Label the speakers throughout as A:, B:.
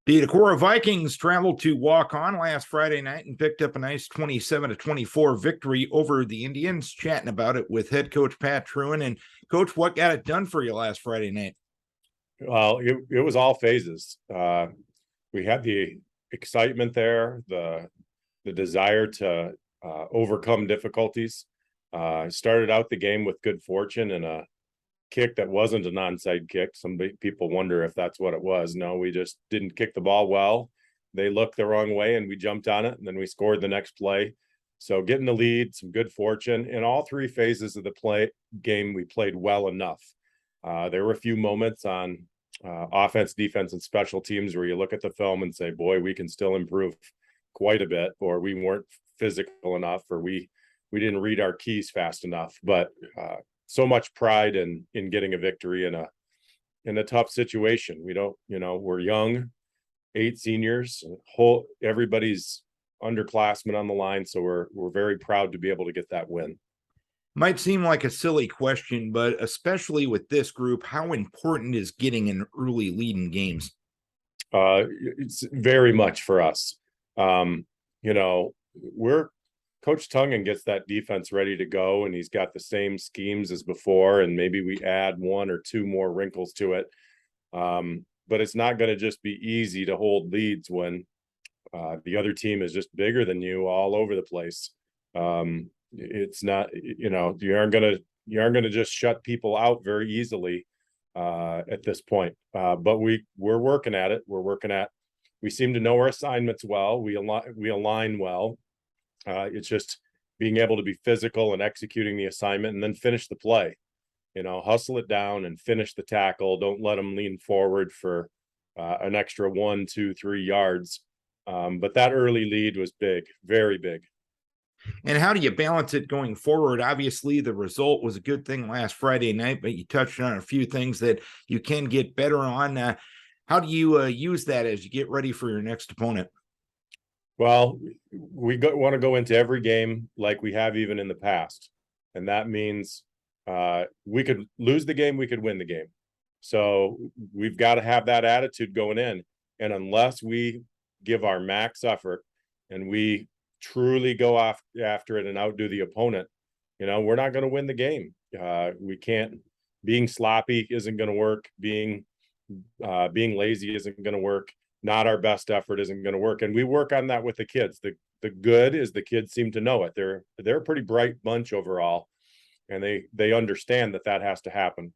A: The Decorah Vikings traveled to walk on last Friday night and picked up a nice 27-24 victory over the Indians. Chatting about it with head coach Pat Trewin. And coach, what got it done for you last Friday night?
B: Well, it was all phases. We had the excitement there, the desire to overcome difficulties. Started out the game with good fortune and a kick that wasn't an onside kick. Some people wonder if that's what it was. No, we just didn't kick the ball well. They looked the wrong way and we jumped on it, and then we scored the next play. So getting the lead, some good fortune. In all three phases of the game, we played well enough. There were a few moments on offense, defense, and special teams where you look at the film and say, boy, we can still improve quite a bit, or we weren't physical enough, or we didn't read our keys fast enough. But so much pride in getting a victory in a tough situation. We don't, we're young, 8 seniors, everybody's underclassmen on the line. So we're very proud to be able to get that win.
A: Might seem like a silly question, but especially with this group, how important is getting an early lead in games?
B: It's very much for us. Coach Tungen gets that defense ready to go, and he's got the same schemes as before, and maybe we add 1 or 2 more wrinkles to it. But it's not going to just be easy to hold leads when the other team is just bigger than you all over the place. It's not, you aren't going to just shut people out very easily at this point. But we're working at it. We seem to know our assignments well. We align well. It's just being able to be physical and executing the assignment and then finish the play, hustle it down and finish the tackle. Don't let them lean forward for an extra 1, 2, 3 yards. But that early lead was big, very big.
A: And how do you balance it going forward? Obviously, the result was a good thing last Friday night, but you touched on a few things that you can get better on. How do you use that as you get ready for your next opponent?
B: Well, we want to go into every game like we have even in the past. And that means we could lose the game, we could win the game. So we've got to have that attitude going in. And unless we give our max effort and we truly go after it and outdo the opponent, we're not going to win the game. We can't. Being sloppy isn't going to work. Being lazy isn't going to work. Not our best effort isn't going to work. And we work on that with the kids. The good is the kids seem to know it. They're a pretty bright bunch overall, and they understand that has to happen.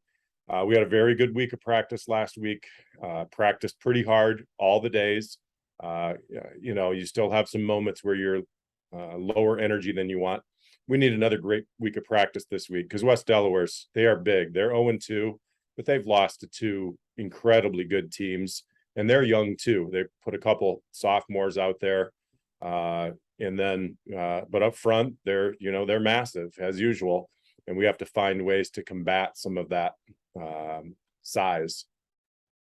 B: We had a very good week of practice last week. Practiced pretty hard all the days. You still have some moments where you're lower energy than you want. We need another great week of practice this week because West Delaware's, they are big. They're 0-2, but they've lost to 2 incredibly good teams. And they're young too. They put a couple sophomores out there, but up front, they're massive as usual, and we have to find ways to combat some of that size.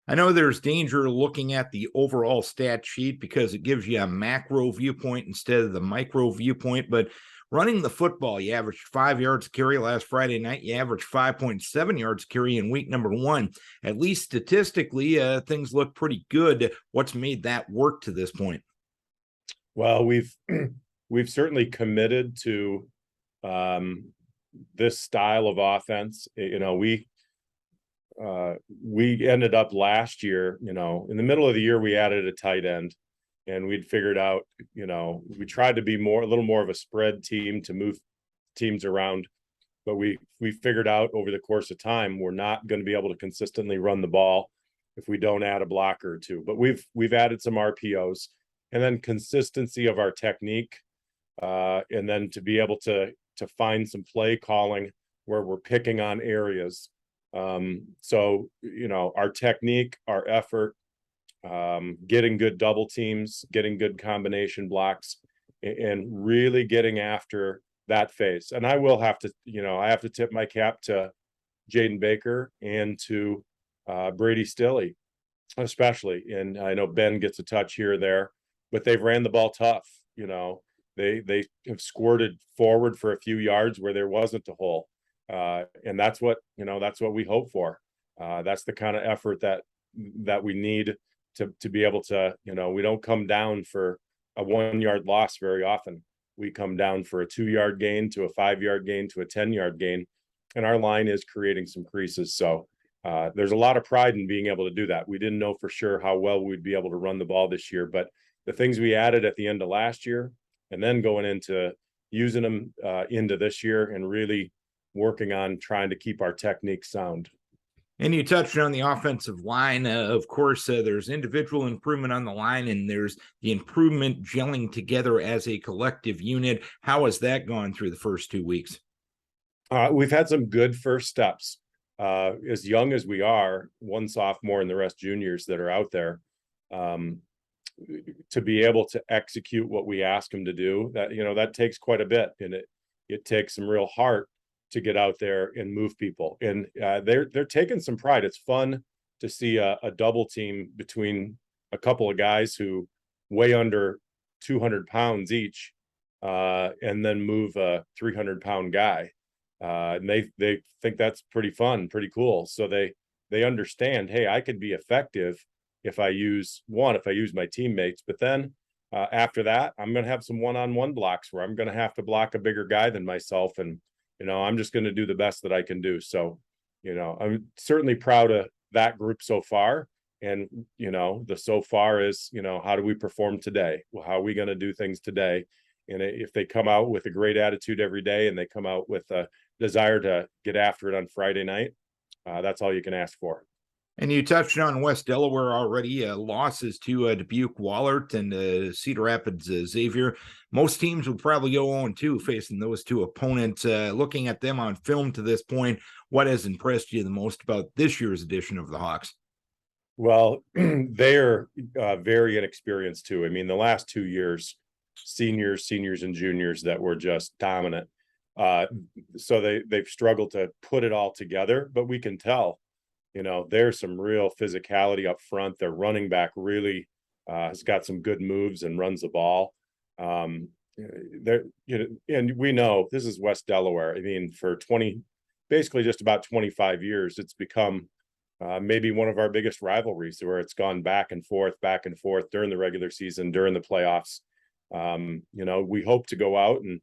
A: I know there's danger looking at the overall stat sheet because it gives you a macro viewpoint instead of the micro viewpoint, but running the football, you averaged 5 yards carry last Friday night. You averaged 5.7 yards carry in week number 1. At least statistically, things look pretty good. What's made that work to this point?
B: Well, we've certainly committed to this style of offense. We ended up last year, in the middle of the year, we added a tight end. And we'd figured out, we tried to be a little more of a spread team to move teams around. But we figured out over the course of time, we're not going to be able to consistently run the ball if we don't add a blocker or 2. But we've added some RPOs, and then consistency of our technique, and then to be able to find some play calling where we're picking on areas. So our technique, our effort, getting good double teams, getting good combination blocks, and really getting after that phase. And I will have to, I have to tip my cap to Jaden Baker and to Brady Stilley, especially. And I know Ben gets a touch here or there, but they've ran the ball tough. They have squirted forward for a few yards where there wasn't a hole. And that's what we hope for. That's the kind of effort that we need to be able to, we don't come down for a 1 yard loss very often. We come down for a 2 yard gain to a 5 yard gain to a 10 yard gain, and our line is creating some creases. So there's a lot of pride in being able to do that. We didn't know for sure how well we'd be able to run the ball this year, but the things we added at the end of last year and then going into using them into this year and really working on trying to keep our technique sound.
A: And you touched on the offensive line. Of course, there's individual improvement on the line, and there's the improvement gelling together as a collective unit. How has that gone through the first 2 weeks?
B: We've had some good first steps. As young as we are, one sophomore and the rest juniors that are out there, to be able to execute what we ask them to do, that takes quite a bit, and it takes some real heart to get out there and move people. And they're taking some pride. It's fun to see a double team between a couple of guys who weigh under 200 pounds each, and then move a 300-pound guy. And they think that's pretty fun, pretty cool. So they understand, hey, I could be effective if I use my teammates, but then after that, I'm going to have some one-on-one blocks where I'm going to have to block a bigger guy than myself, and I'm just going to do the best that I can do. So I'm certainly proud of that group so far. And the so far is, how do we perform today? Well, how are we going to do things today? And if they come out with a great attitude every day and they come out with a desire to get after it on Friday night, that's all you can ask for.
A: And you touched on West Delaware already, losses to Dubuque Wallert and Cedar Rapids Xavier. Most teams would probably go 0-2 facing those two opponents. Looking at them on film to this point, what has impressed you the most about this year's edition of the Hawks?
B: Well, they're very inexperienced too. I mean, the last 2 years, seniors, and juniors that were just dominant. So they've struggled to put it all together, but we can tell, there's some real physicality up front. Their running back really has got some good moves and runs the ball. And we know this is West Delaware. I mean, for basically just about 25 years, it's become maybe one of our biggest rivalries, where it's gone back and forth during the regular season, during the playoffs. We hope to go out and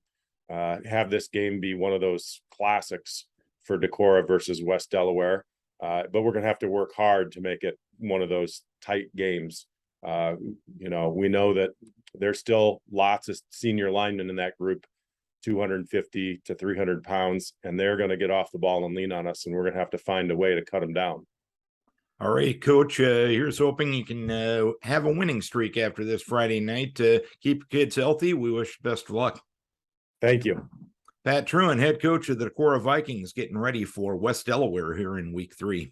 B: have this game be one of those classics for Decorah versus West Delaware. But we're going to have to work hard to make it one of those tight games. We know that there's still lots of senior linemen in that group, 250 to 300 pounds, and they're going to get off the ball and lean on us, and we're going to have to find a way to cut them down.
A: All right, Coach, here's hoping you can have a winning streak after this Friday night. Keep your kids healthy. We wish you best of luck.
B: Thank you.
A: Pat Trewin, head coach of the Decorah Vikings, getting ready for West Delaware here in week 3.